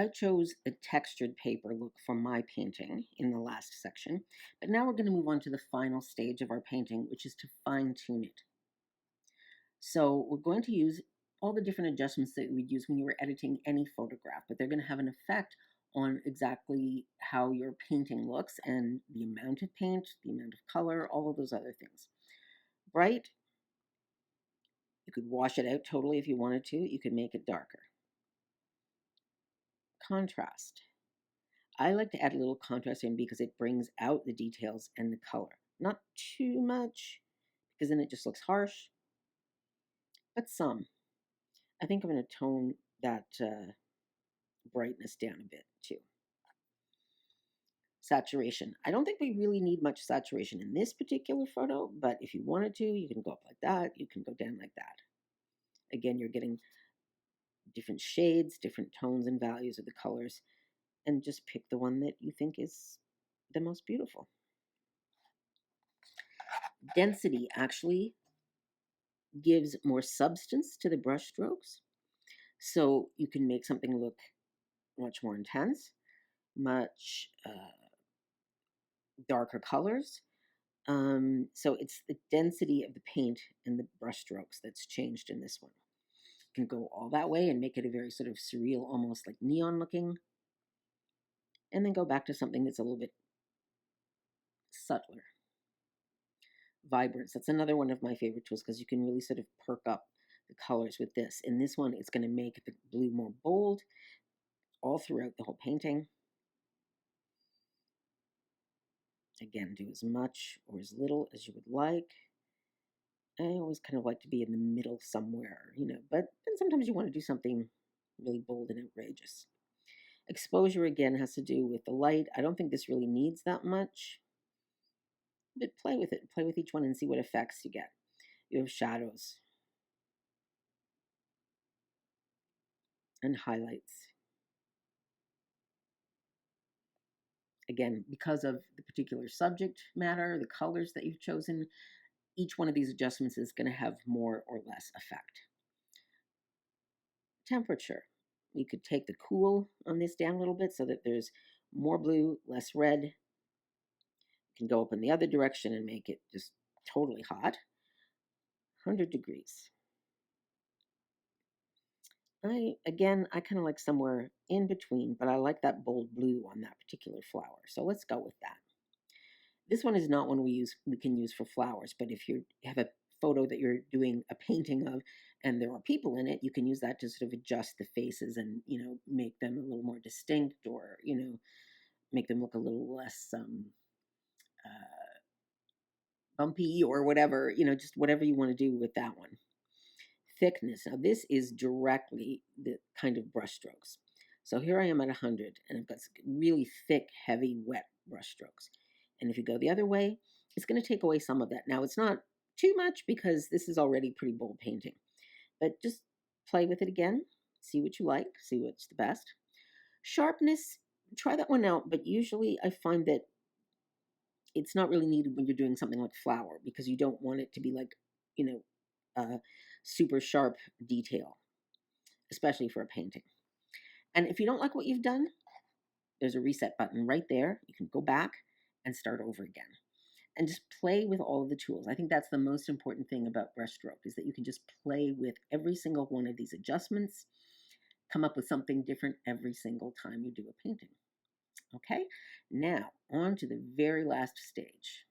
I chose a textured paper look for my painting in the last section, but now we're going to move on to the final stage of our painting, which is to fine tune it. So we're going to use all the different adjustments that we'd use when you were editing any photograph, but they're going to have an effect on exactly how your painting looks and the amount of paint, the amount of color, all of those other things. Bright, you could wash it out totally if you wanted to. You could make it darker. Contrast. I like to add a little contrast in because it brings out the details and the color. Not too much, because then it just looks harsh, but some. I think I'm going to tone that brightness down a bit too. Saturation. I don't think we really need much saturation in this particular photo, but if you wanted to, you can go up like that, you can go down like that. Again, you're getting different shades, different tones and values of the colors, and just pick the one that you think is the most beautiful. Density actually gives more substance to the brush strokes, so you can make something look much more intense, much darker colors. So it's the density of the paint and the brush strokes that's changed in this one. You can go all that way and make it a very sort of surreal, almost like neon looking, and then go back to something that's a little bit subtler. Vibrance, that's another one of my favorite tools because you can really sort of perk up the colors with this. In this one, it's going to make the blue more bold all throughout the whole painting. Again, do as much or as little as you would like. I always kind of like to be in the middle somewhere, but then sometimes you want to do something really bold and outrageous. Exposure, again, has to do with the light. I don't think this really needs that much, but play with it. Play with each one and see what effects you get. You have shadows and highlights. Again, because of the particular subject matter, the colors that you've chosen, each one of these adjustments is going to have more or less effect. Temperature. You could take the cool on this down a little bit so that there's more blue, less red. You can go up in the other direction and make it just totally hot. 100 degrees. I kind of like somewhere in between, but I like that bold blue on that particular flower. So let's go with that. This one is not one we can use for flowers, but if you have a photo that you're doing a painting of and there are people in it, you can use that to sort of adjust the faces and, make them a little more distinct or, make them look a little less bumpy or whatever, just whatever you want to do with that one. Thickness. Now this is directly the kind of brush strokes. So here I am at 100 and I've got really thick, heavy, wet brush strokes. And if you go the other way, it's going to take away some of that. Now it's not too much because this is already pretty bold painting, but just play with it again, see what you like, see what's the best. Sharpness, try that one out, but usually I find that it's not really needed when you're doing something like flower because you don't want it to be like, super sharp detail, especially for a painting. And if you don't like what you've done, there's a reset button right there. You can go back and start over again and just play with all of the tools. I think that's the most important thing about Brushstroke is that you can just play with every single one of these adjustments, come up with something different every single time you do a painting. Okay, now on to the very last stage.